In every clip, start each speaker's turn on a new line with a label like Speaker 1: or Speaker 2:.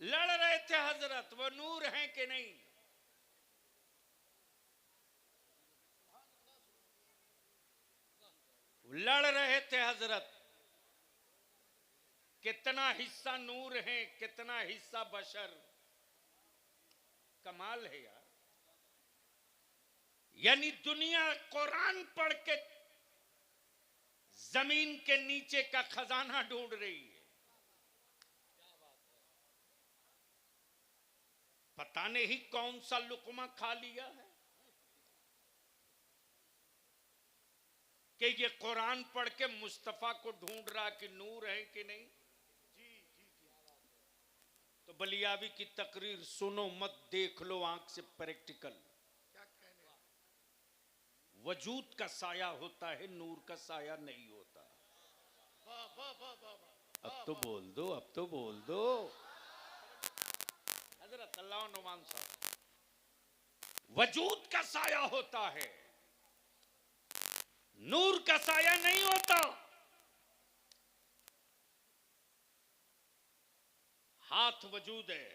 Speaker 1: लड़ रहे थे हजरत, वो नूर हैं कि नहीं? लड़ रहे थे हजरत, कितना हिस्सा नूर है, कितना हिस्सा बशर। कमाल है यार। यानी दुनिया कुरान पढ़ के जमीन के नीचे का खजाना ढूंढ रही है। पता नहीं कौन सा लुकमा खा लिया है कि ये कुरान पढ़ के मुस्तफा को ढूंढ रहा कि नूर है कि नहीं। तो बलियावी की तकरीर सुनो मत, देख लो आंख से प्रैक्टिकल। वजूद का साया होता है, नूर का साया नहीं होता। अब तो बोल दो, अब तो बोल दो हजरत। अल्लाह नुमान साहब, वजूद का साया होता है, नूर का साया नहीं होता। हाथ वजूद है,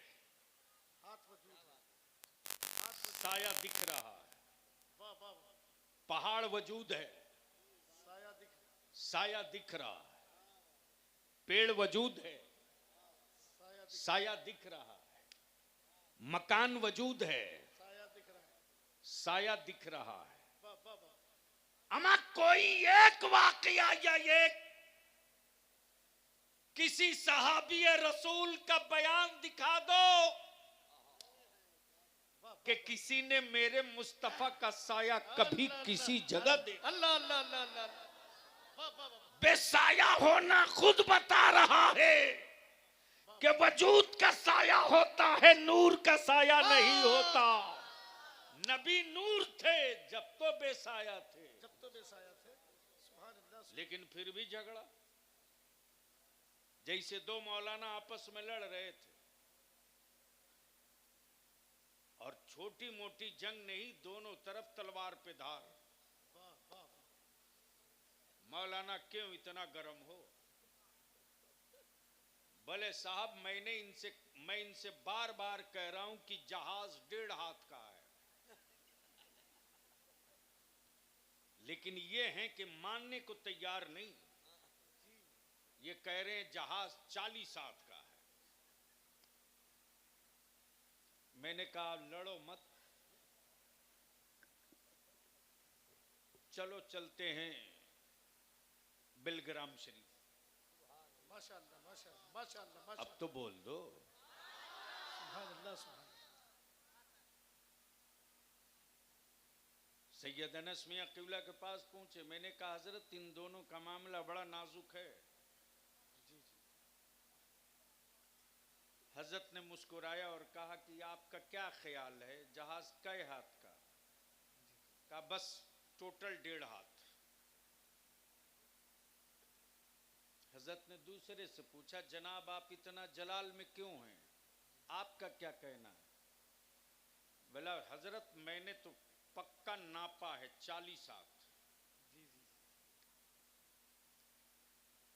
Speaker 1: साया दिख रहा है। पहाड़ वजूद है, साया दिख रहा है। पेड़ वजूद है, साया दिख रहा है। मकान वजूद है, साया दिख रहा है। अमा कोई एक वाकया या एक किसी सहाबी रसूल का बयान दिखा दो कि किसी ने मेरे मुस्तफा का साया कभी किसी जगह देखा।
Speaker 2: अल्लाह अल्लाह अल्लाह अल्लाह।
Speaker 1: बेसाया होना खुद बता रहा है कि वजूद का साया होता है, नूर का साया नहीं होता। नबी नूर थे जब तो बेसाया थे,
Speaker 2: सुभान अल्लाह।
Speaker 1: लेकिन फिर भी झगड़ा। जैसे दो मौलाना आपस में लड़ रहे थे, और छोटी मोटी जंग नहीं, दोनों तरफ तलवार पे धार। मौलाना क्यों इतना गर्म हो? भले साहब, मैं इनसे बार बार कह रहा हूं कि जहाज 1.5 हाथ का है, लेकिन ये हैं कि मानने को तैयार नहीं। ये कह रहे हैं जहाज 40 हाथ का है। मैंने कहा लड़ो मत, चलो चलते हैं बिलग्राम शरीफ।
Speaker 2: माशाअल्लाह माशाअल्लाह माशाअल्लाह माशाअल्लाह।
Speaker 1: अब तो बोल दो।
Speaker 2: सुभान अल्लाह सुभान।
Speaker 1: सैयद अनस मियां किबला के पास पहुंचे। मैंने कहा हजरत, इन दोनों का मामला बड़ा नाजुक है। हजरत ने मुस्कुराया और कहा कि आपका क्या ख्याल है, जहाज कै हाथ का? कहा बस टोटल 1.5 हाथ। हजरत ने दूसरे से पूछा, जनाब आप इतना जलाल में क्यों हैं, आपका क्या कहना है? बोला हजरत मैंने तो पक्का नापा है 40 हाथ।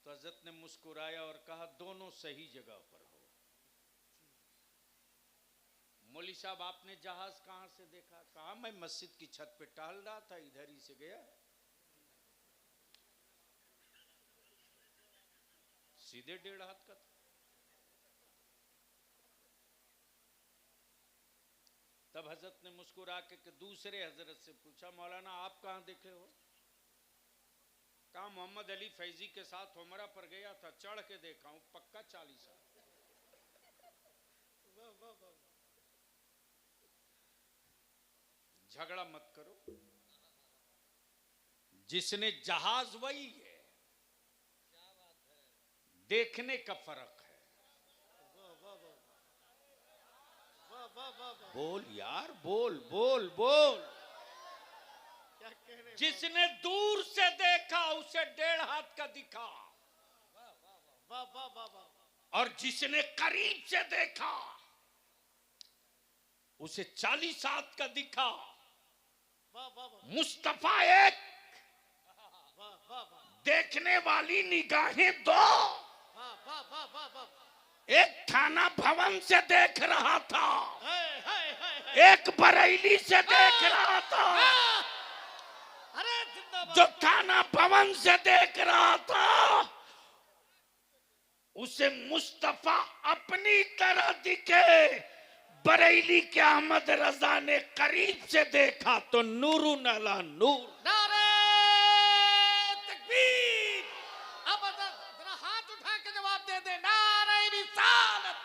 Speaker 1: तो हजरत ने मुस्कुराया और कहा दोनों सही जगह पर हो। मौली साहब आपने जहाज कहां से देखा? कहा मैं मस्जिद की छत पे टहल रहा था, इधर ही से गया, सीधे 1.5 हाथ का था। तब हजरत ने मुस्कुरा के दूसरे हजरत से पूछा, मौलाना आप कहां देखे हो? कहा मोहम्मद अली फैजी के साथ उमरा पर गया था, चढ़ के देखा हूं, पक्का 40 हाथ। झगड़ा मत करो, जिसने जहाज वही है, देखने का फर्क है। बोल यार, बोल बोल बोल।
Speaker 2: क्या कह रहे?
Speaker 1: जिसने दूर से देखा उसे 1.5 हाथ का दिखा,
Speaker 2: वाह वाह वाह वाह।
Speaker 1: और जिसने करीब से देखा उसे 40 हाथ का दिखा।
Speaker 2: वाह वाह वाह
Speaker 1: मुस्तफा एक,
Speaker 2: वाह वाह वाह
Speaker 1: देखने वाली निगाहें दो।
Speaker 2: वाह वाह वाह वाह वाह।
Speaker 1: एक थाना भवन से देख रहा था,
Speaker 2: हाय हाय हाय
Speaker 1: एक बरेली से देख रहा था।
Speaker 2: अरे जिंदाबाद।
Speaker 1: जो थाना भवन से देख रहा था उसे मुस्तफा अपनी तरह दिखे। बरेली के अहमद रजा ने करीब से देखा तो नूरू नला नूर।
Speaker 2: नारे तकबीर। अब जरा हाथ उठा के जवाब दे दे। नारे रिसालत,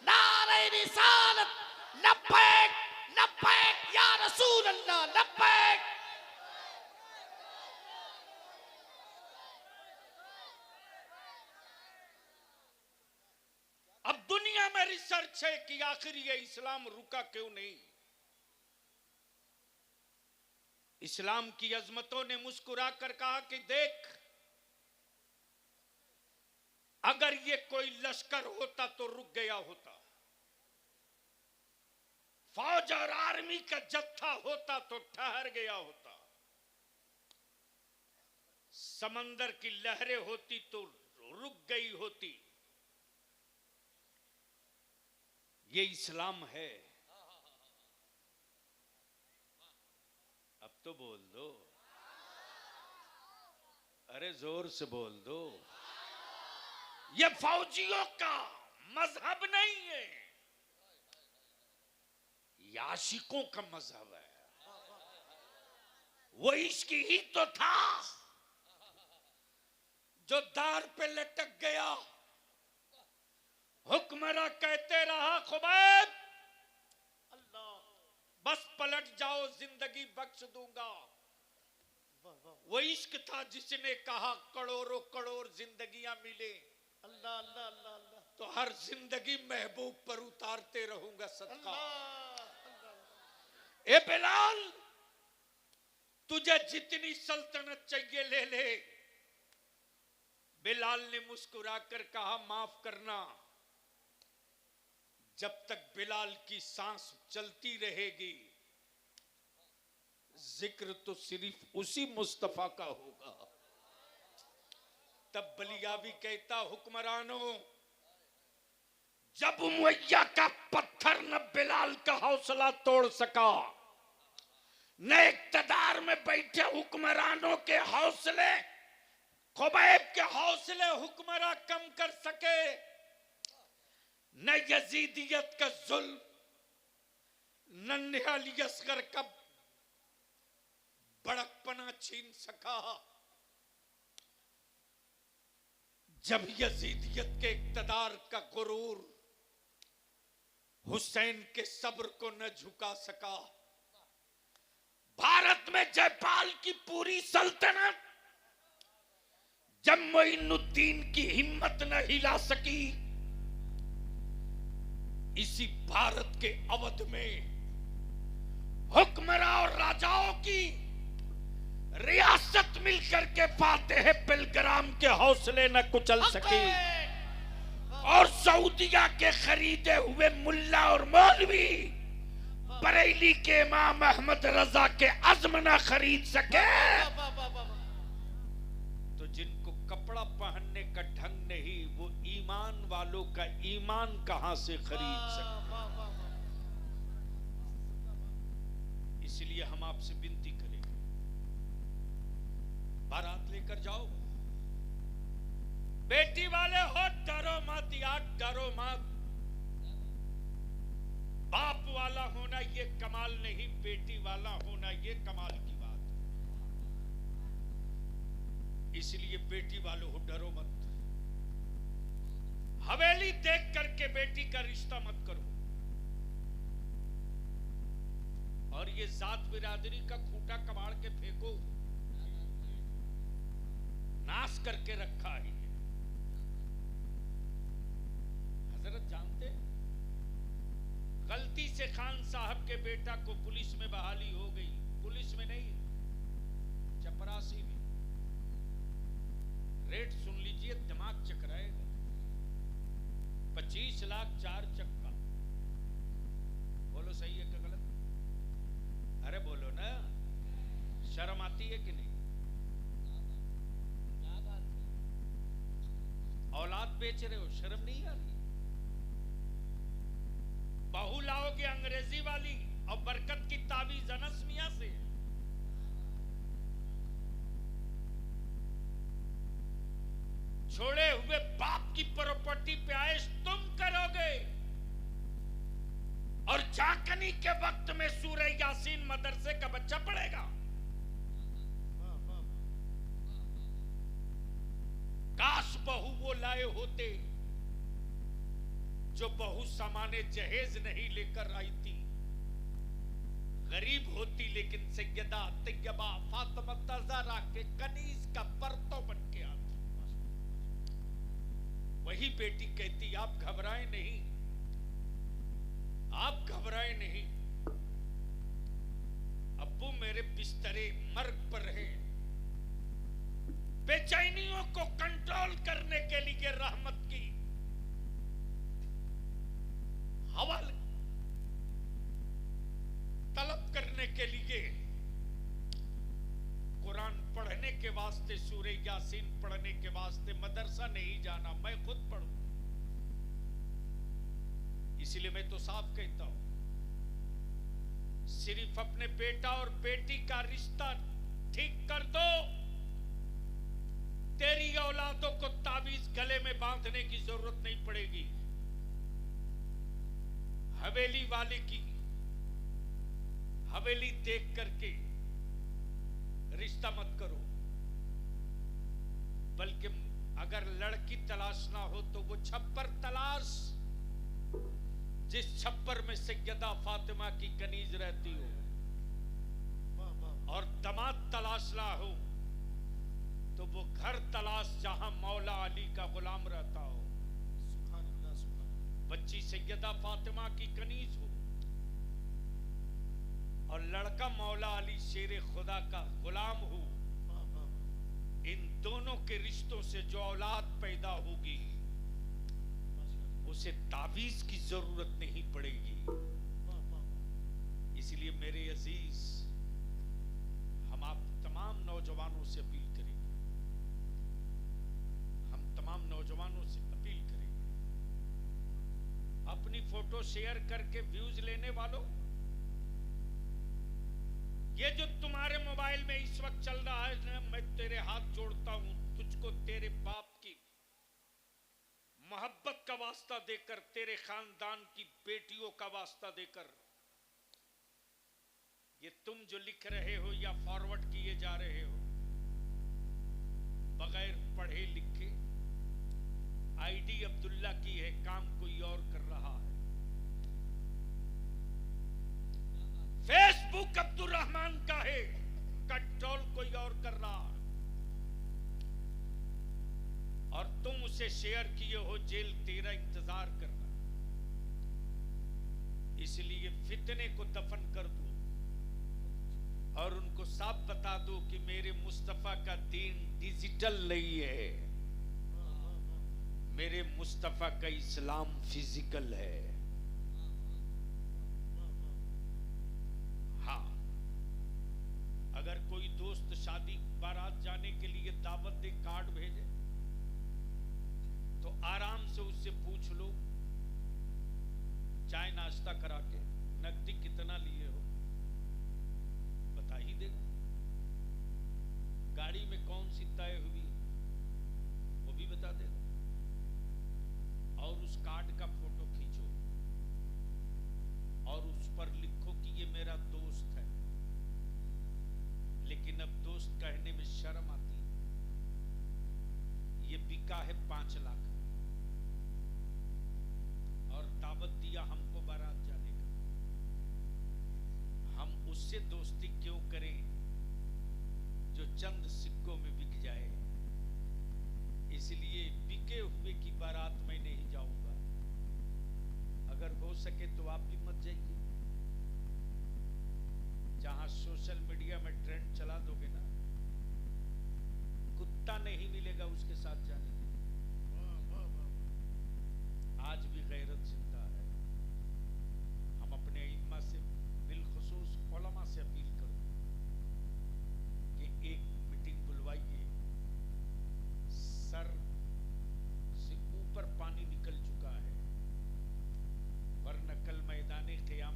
Speaker 2: नारे रिसालत, लब्बैक लब्बैक या रसूल अल्लाह, लब्बैक।
Speaker 1: अब दुनिया में रिसर्च है कि आखिर ये इस्लाम रुका क्यों नहीं। इस्लाम की अजमतों ने मुस्कुराकर कहा कि देख, अगर ये कोई लश्कर होता तो रुक गया होता, फौज और आर्मी का जत्था होता तो ठहर गया होता, समंदर की लहरें होती तो रुक गई होती। ये इस्लाम है। अब तो बोल दो, अरे जोर से बोल दो। ये फौजियों का मजहब नहीं है, ये आशिकों का मजहब है। वो इश्क ही तो था जो दार पे लटक गया। हुक्मरान कहते रहा खुबैब
Speaker 2: अल्लाह,
Speaker 1: बस पलट जाओ, जिंदगी बख्श दूंगा।
Speaker 2: वाह वाह,
Speaker 1: वो इश्क था जिसने कहा करोड़ों करोड़ जिंदगियां मिले
Speaker 2: अल्लाह अल्लाह अल्लाह अल्लाह
Speaker 1: तो हर जिंदगी महबूब पर उतारते रहूंगा सदका। ए बिलाल, तुझे जितनी सल्तनत चाहिए ले ले। बिलाल ने मुस्कुराकर कहा माफ करना, जब तक बिलाल की सांस चलती रहेगी जिक्र तो सिर्फ उसी मुस्तफा का होगा। तब बलियावी कहता, हुक्मरानों, जब उमैया का पत्थर न बिलाल का हौसला तोड़ सका, न इक्तदार में बैठे हुक्मरानों के हौसले खुबैब के हौसले हुक्मरान कम कर सके, न यजीदियत का जुल्म न निहाल असगर का बड़कपना छीन सका। जब यजीदियत के इक्तदार का गुरूर हुसैन के सब्र को न झुका सका, भारत में जयपाल की पूरी सल्तनत जब मोइनुद्दीन की हिम्मत न हिला सकी, इसी भारत के अवध में हुक्मरान और राजाओं की रियासत मिलकर के फातेह पिलग्राम के हौसले न कुचल सके, और सऊदिया के खरीदे हुए मुल्ला और मौलवी बरेली के इमाम अहमद रजा के अज़्म न खरीद सके, तो जिनको कपड़ा पहनने का ढंग नहीं, वो ईमान वालों का ईमान कहां से खरीद सकते। इसलिए हम आपसे विनती करें, बारात लेकर जाओ, बेटी वाले हो डरो मत यार, डरो मत। बाप वाला होना ये कमाल नहीं, बेटी वाला होना ये कमाल की बात है। इसलिए बेटी वालों हो डरो मत, हवेली देख करके बेटी का रिश्ता मत करो, और ये जात बिरादरी का खूंटा कबाड़ के फेंको, नाश करके रखा है। हजरत जानते, गलती से खान साहब के बेटा को पुलिस में बहाली हो गई, पुलिस में नहीं चपरासी में। रेट सुन लीजिए, दिमाग चकराएगा। 25 लाख 4 चक्का। बोलो सही है कि गलत? अरे बोलो ना, शर्म आती है कि नहीं? औलाद बेच रहे हो, शर्म नहीं आ रही? लोगे अंग्रेजी वाली और बरकत की ताबीज अनस मियां से। छोड़े हुए बाप की प्रॉपर्टी पे आयश तुम करोगे और झांकनी के वक्त में सूरह यासीन मदरसे का बच्चा पढ़ेगा। काश बहू वो लाए होते जो बहू सामाने जहेज नहीं लेकर आई थी। गरीब होती लेकिन सैयदा तैयबा फातिमा ज़हरा के कनीज का परतो बन के आती। वही बेटी कहती आप घबराएं नहीं, आप घबराएं नहीं, अब्बू मेरे बिस्तरे मर्ग पर है। बेचैनियों को कंट्रोल करने के लिए रहमत की हवा तलब करने के लिए कुरान पढ़ने के वास्ते, सूरह यासीन पढ़ने के वास्ते मदरसा नहीं जाना, मैं खुद पढ़ूं। इसलिए मैं तो साफ कहता हूं, सिर्फ अपने बेटा और बेटी का रिश्ता ठीक कर दो, तेरी औलादों को ताबीज गले में बांधने की जरूरत नहीं पड़ेगी। हवेली वाले की हवेली देख करके रिश्ता मत करो, बल्कि अगर लड़की तलाश ना हो तो वो छप्पर तलाश, जिस छप्पर में सैयदा फातिमा की कनीज रहती हो। और दमाद तलाश ना हो तो वो घर तलाश जहां मौला अली का गुलाम रहता हो। बच्ची सैयदा फातिमा की कनीज हो और लड़का मौला अली शेरे खुदा का गुलाम हो। इन दोनों के रिश्तों से जो औलाद पैदा होगी उसे ताबीज की जरूरत नहीं पड़ेगी। इसलिए मेरे अजीज, हम आप तमाम नौजवानों से अपील करेंगे, हम तमाम नौजवानों से अपील करेंगे, अपनी फोटो शेयर करके व्यूज लेने वालों, ये जो तुम्हारे मोबाइल में इस वक्त चल रहा है ना, मैं तेरे हाथ जोड़ता हूं, तुझको तेरे बाप की मोहब्बत का वास्ता देकर, तेरे खानदान की बेटियों का वास्ता देकर, ये तुम जो लिख रहे हो या फॉरवर्ड किए जा रहे हो बगैर पढ़े लिखे, आईडी अब्दुल्ला की है, काम कोई और कर रहा है। फेसबुक अब्दुल रहमान का है, कंट्रोल कोई और कर रहा है, और तुम उसे शेयर किए हो, जेल तेरा इंतजार कर रहा। इसलिए फितने को दफन कर दो और उनको साफ बता दो कि मेरे मुस्तफा का दीन डिजिटल नहीं है, मेरे मुस्तफा का इस्लाम फिजिकल है। हाँ, अगर कोई दोस्त शादी बारात जाने के लिए दावत दे, कार्ड भेजे, तो आराम से उससे पूछ लो, चाय नाश्ता करा के नकदी कितना लिए हो बता ही देगा। गाड़ी में कौन सी तय हुई वो भी बता देगा। और उस कार्ड का फोटो खींचो और उस पर लिखो कि ये मेरा दोस्त है। लेकिन अब दोस्त कहने में शर्म आती है। ये बिका है 5 लाख और दावत दिया हमको बारात जाने का। हम उससे दोस्ती क्यों करें जो चंद सिक्कों में बिक जाए। इसलिए बिके हुए की बारात में नहीं जाऊंगा। अगर हो सके तो आप भी मत जाइए। जहां सोशल मीडिया में ट्रेंड चला दोगे ना, कुत्ता नहीं मिलेगा उसके साथ जाने के। आज भी गैरत जिंदा है। हम अपने इम्मा से, बिलखुसूस उलमा से अपील करो कि एक मीटिंग बुलवाइए। सर से ऊपर पानी निकल चुका है, वरना कल मैदाने क़यामत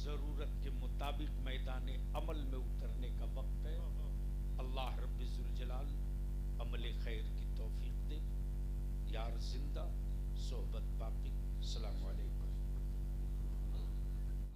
Speaker 1: जरूरत के मुताबिक मैदान अमल में उतरने का वक्त है। अल्लाह रब्बुल